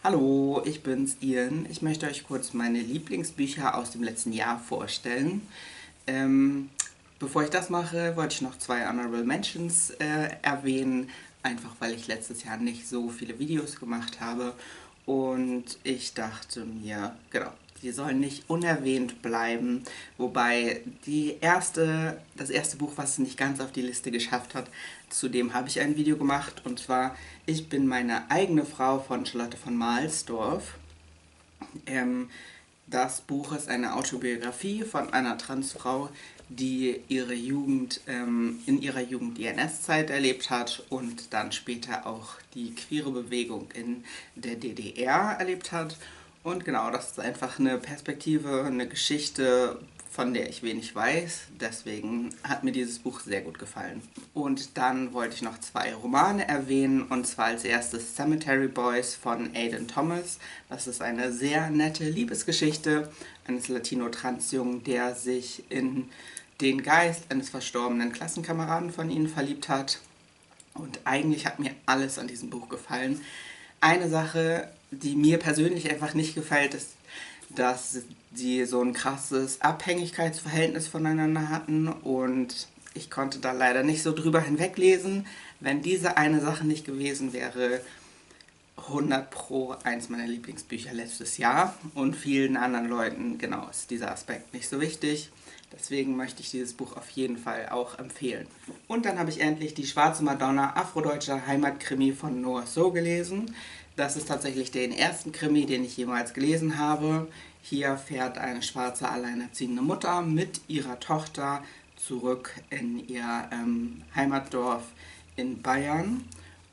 Hallo, ich bin's, Ian. Ich möchte euch kurz meine Lieblingsbücher aus dem letzten Jahr vorstellen. Ähm, Bevor ich das mache, wollte ich noch zwei Honorable Mentions erwähnen, einfach weil ich letztes Jahr nicht so viele Videos gemacht habe und ich dachte mir, genau, die sollen nicht unerwähnt bleiben, wobei das erste Buch, was es nicht ganz auf die Liste geschafft hat, zu dem habe ich ein Video gemacht, und zwar Ich bin meine eigene Frau von Charlotte von Mahlsdorf. Ähm, Das Buch ist eine Autobiografie von einer Transfrau, die in ihrer Jugend die NS-Zeit erlebt hat und dann später auch die queere Bewegung in der DDR erlebt hat. Und genau, das ist einfach eine Perspektive, eine Geschichte, von der ich wenig weiß. Deswegen hat mir dieses Buch sehr gut gefallen. Und dann wollte ich noch zwei Romane erwähnen, und zwar als erstes Cemetery Boys von Aidan Thomas. Das ist eine sehr nette Liebesgeschichte eines Latino-Trans-Jungen, der sich in den Geist eines verstorbenen Klassenkameraden von ihnen verliebt hat. Und eigentlich hat mir alles an diesem Buch gefallen. Eine Sache, die mir persönlich einfach nicht gefällt, ist, dass sie so ein krasses Abhängigkeitsverhältnis voneinander hatten, und ich konnte da leider nicht so drüber hinweglesen. Wenn diese eine Sache nicht gewesen wäre, 100 pro eins meiner Lieblingsbücher letztes Jahr, und vielen anderen Leuten, genau, ist dieser Aspekt nicht so wichtig. Deswegen möchte ich dieses Buch auf jeden Fall auch empfehlen. Und dann habe ich endlich Die schwarze Madonna, afrodeutscher Heimatkrimi von Noah So gelesen. Das ist tatsächlich der ersten Krimi, den ich jemals gelesen habe. Hier fährt eine schwarze alleinerziehende Mutter mit ihrer Tochter zurück in ihr Heimatdorf in Bayern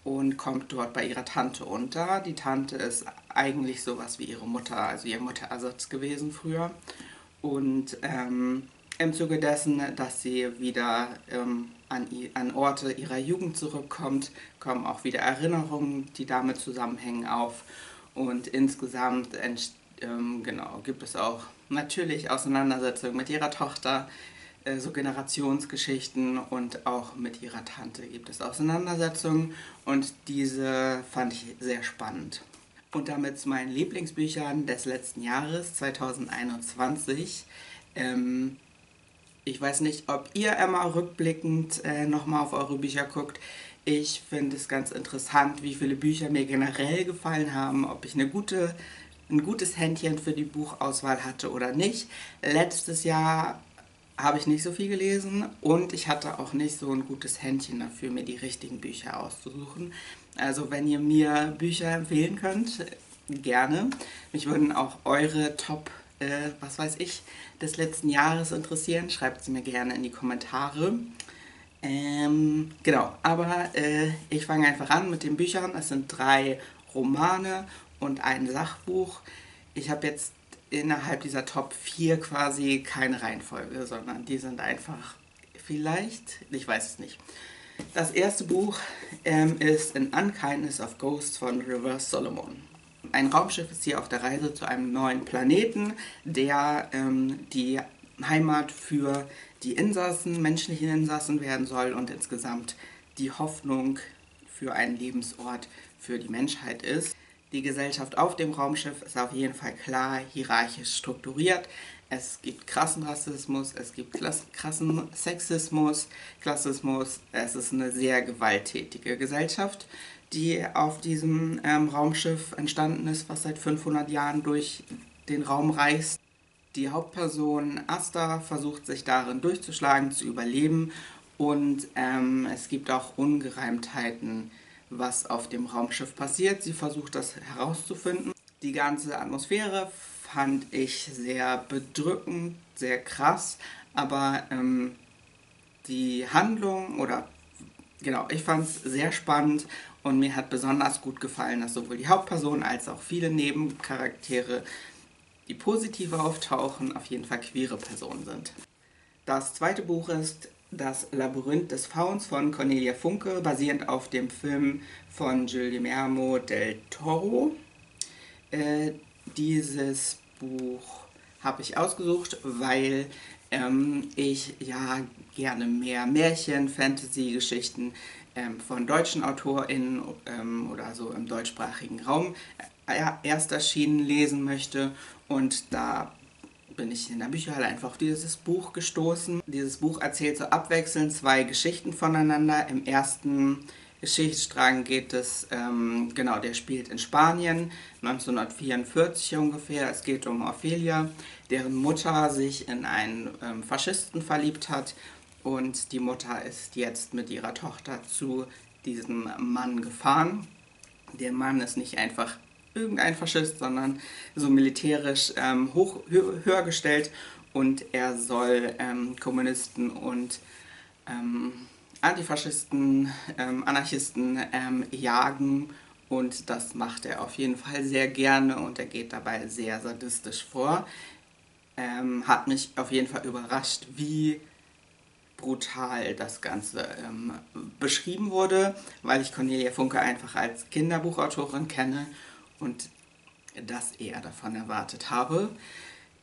und kommt dort bei ihrer Tante unter. Die Tante ist eigentlich sowas wie ihre Mutter, also ihr Mutterersatz gewesen früher. Und im Zuge dessen, dass sie wieder an Orte ihrer Jugend zurückkommt, kommen auch wieder Erinnerungen, die damit zusammenhängen, auf. Und insgesamt genau, gibt es auch natürlich Auseinandersetzungen mit ihrer Tochter, so Generationsgeschichten, und auch mit ihrer Tante gibt es Auseinandersetzungen, und diese fand ich sehr spannend. Und damit zu meinen Lieblingsbüchern des letzten Jahres, 2021. Ähm, Ich weiß nicht, ob ihr immer rückblickend nochmal auf eure Bücher guckt. Ich finde es ganz interessant, wie viele Bücher mir generell gefallen haben, ob ich ein gutes Händchen für die Buchauswahl hatte oder nicht. Letztes Jahr habe ich nicht so viel gelesen, und ich hatte auch nicht so ein gutes Händchen dafür, mir die richtigen Bücher auszusuchen. Also wenn ihr mir Bücher empfehlen könnt, gerne. Mich würden auch eure Top, was weiß ich, des letzten Jahres interessieren. Schreibt sie mir gerne in die Kommentare. Genau, aber ich fange einfach an mit den Büchern. Es sind drei Romane und ein Sachbuch. Ich habe jetzt innerhalb dieser Top 4 quasi keine Reihenfolge, sondern die sind einfach vielleicht, ich weiß es nicht. Das erste Buch ist An Unkindness of Ghosts von Reverse Solomon. Ein Raumschiff ist hier auf der Reise zu einem neuen Planeten, der die Heimat für die Insassen, menschlichen Insassen werden soll, und insgesamt die Hoffnung für einen Lebensort für die Menschheit ist. Die Gesellschaft auf dem Raumschiff ist auf jeden Fall klar hierarchisch strukturiert. Es gibt krassen Rassismus, es gibt krassen Sexismus, Klassismus. Es ist eine sehr gewalttätige Gesellschaft, die auf diesem Raumschiff entstanden ist, was seit 500 Jahren durch den Raum reist. Die Hauptperson Asta versucht sich darin durchzuschlagen, zu überleben, und es gibt auch Ungereimtheiten, was auf dem Raumschiff passiert. Sie versucht das herauszufinden. Die ganze Atmosphäre fand ich sehr bedrückend, sehr krass, aber die Handlung oder genau, ich fand es sehr spannend, und mir hat besonders gut gefallen, dass sowohl die Hauptperson als auch viele Nebencharaktere, die positiv auftauchen, auf jeden Fall queere Personen sind. Das zweite Buch ist Das Labyrinth des Fauns von Cornelia Funke, basierend auf dem Film von Guillermo del Toro. Äh, Dieses Buch habe ich ausgesucht, weil ich ja gerne mehr Märchen, Fantasy-Geschichten von deutschen AutorInnen oder so im deutschsprachigen Raum erst erschienen, lesen möchte. Und da bin ich in der Bücherhalle einfach auf dieses Buch gestoßen. Dieses Buch erzählt so abwechselnd zwei Geschichten voneinander. Im ersten Geschichtsstrang geht es, genau, der spielt in Spanien, 1944 ungefähr. Es geht um Ophelia, deren Mutter sich in einen Faschisten verliebt hat. Und die Mutter ist jetzt mit ihrer Tochter zu diesem Mann gefahren. Der Mann ist nicht einfach irgendein Faschist, sondern so militärisch höher gestellt, und er soll Kommunisten und Antifaschisten, Anarchisten jagen, und das macht er auf jeden Fall sehr gerne, und er geht dabei sehr sadistisch vor. Hat mich auf jeden Fall überrascht, wie brutal das Ganze beschrieben wurde, weil ich Cornelia Funke einfach als Kinderbuchautorin kenne und das eher davon erwartet habe.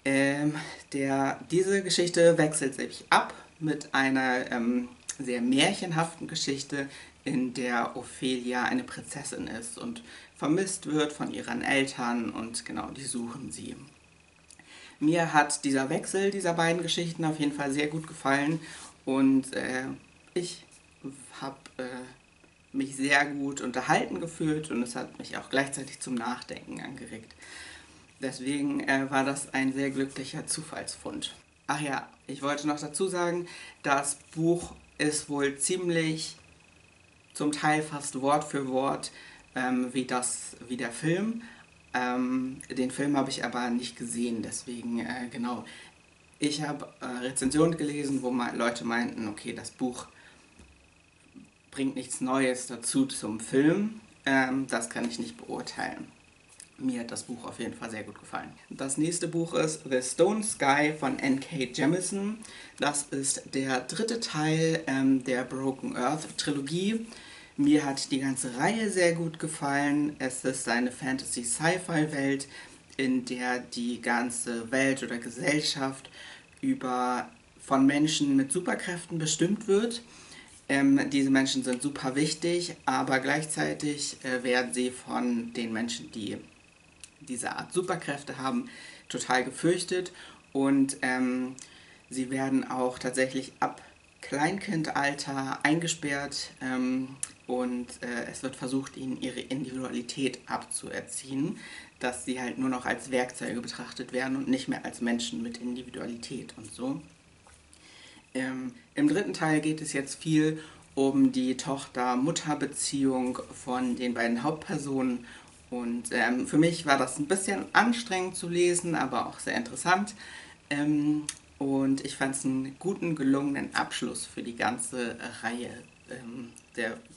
Diese Geschichte wechselt sich ab mit einer sehr märchenhaften Geschichte, in der Ophelia eine Prinzessin ist und vermisst wird von ihren Eltern, und genau, die suchen sie. Mir hat dieser Wechsel dieser beiden Geschichten auf jeden Fall sehr gut gefallen, und ich habe mich sehr gut unterhalten gefühlt, und es hat mich auch gleichzeitig zum Nachdenken angeregt. Deswegen war das ein sehr glücklicher Zufallsfund. Ach ja, ich wollte noch dazu sagen, das Buch ist wohl ziemlich, zum Teil fast Wort für Wort wie der Film. Den Film habe ich aber nicht gesehen, deswegen genau. Ich habe Rezensionen gelesen, wo Leute meinten, okay, das Buch bringt nichts Neues dazu zum Film. Das kann ich nicht beurteilen. Mir hat das Buch auf jeden Fall sehr gut gefallen. Das nächste Buch ist The Stone Sky von N.K. Jemisin. Das ist der dritte Teil der Broken Earth Trilogie. Mir hat die ganze Reihe sehr gut gefallen. Es ist eine Fantasy-Sci-Fi-Welt, in der die ganze Welt oder Gesellschaft von Menschen mit Superkräften bestimmt wird. Diese Menschen sind super wichtig, aber gleichzeitig werden sie von den Menschen, die diese Art Superkräfte haben, total gefürchtet, und sie werden auch tatsächlich ab Kleinkindalter eingesperrt, und es wird versucht, ihnen ihre Individualität abzuerziehen, dass sie halt nur noch als Werkzeuge betrachtet werden und nicht mehr als Menschen mit Individualität und so. Im dritten Teil geht es jetzt viel um die Tochter-Mutter-Beziehung von den beiden Hauptpersonen, und für mich war das ein bisschen anstrengend zu lesen, aber auch sehr interessant. Und ich fand es einen guten, gelungenen Abschluss für die ganze Reihe,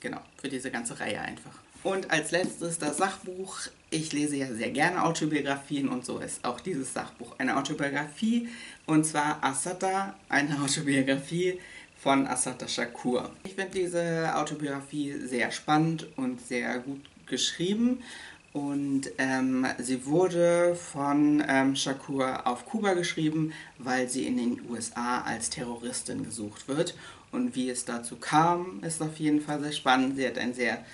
genau, für diese ganze Reihe einfach. Und als letztes das Sachbuch. Ich lese ja sehr gerne Autobiografien, und so ist auch dieses Sachbuch eine Autobiografie, und zwar Assata, eine Autobiografie von Assata Shakur. Ich finde diese Autobiografie sehr spannend und sehr gut geschrieben, und sie wurde von Shakur auf Kuba geschrieben, weil sie in den USA als Terroristin gesucht wird. Und wie es dazu kam, ist auf jeden Fall sehr spannend. Sie hat ein sehr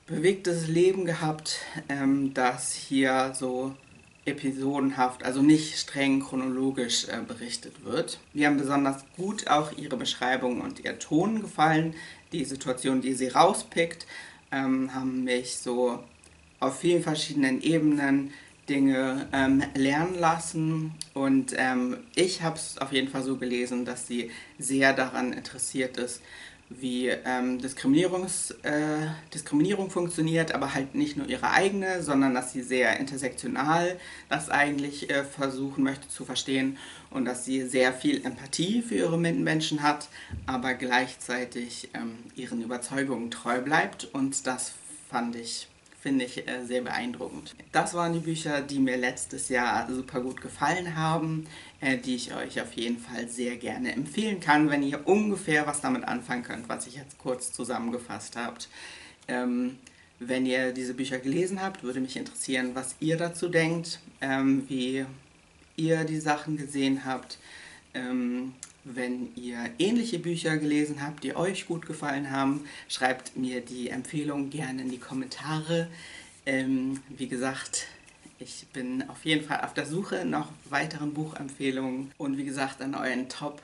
bewegtes Leben gehabt, das hier so episodenhaft, also nicht streng chronologisch berichtet wird. Mir haben besonders gut auch ihre Beschreibung und ihr Ton gefallen. Die Situationen, die sie rauspickt, haben mich so auf vielen verschiedenen Ebenen Dinge lernen lassen, und ich habe es auf jeden Fall so gelesen, dass sie sehr daran interessiert ist, wie Diskriminierung funktioniert, aber halt nicht nur ihre eigene, sondern dass sie sehr intersektional das eigentlich versuchen möchte zu verstehen, und dass sie sehr viel Empathie für ihre Mitmenschen hat, aber gleichzeitig ihren Überzeugungen treu bleibt, und das finde ich sehr beeindruckend. Das waren die Bücher, die mir letztes Jahr super gut gefallen haben, die ich euch auf jeden Fall sehr gerne empfehlen kann, wenn ihr ungefähr was damit anfangen könnt, was ich jetzt kurz zusammengefasst habt. Wenn ihr diese Bücher gelesen habt, würde mich interessieren, was ihr dazu denkt, wie ihr die Sachen gesehen habt. Wenn ihr ähnliche Bücher gelesen habt, die euch gut gefallen haben, schreibt mir die Empfehlung gerne in die Kommentare. Wie gesagt, ich bin auf jeden Fall auf der Suche nach weiteren Buchempfehlungen und wie gesagt an euren Top,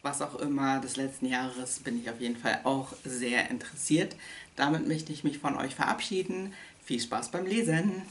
was auch immer des letzten Jahres, bin ich auf jeden Fall auch sehr interessiert. Damit möchte ich mich von euch verabschieden. Viel Spaß beim Lesen!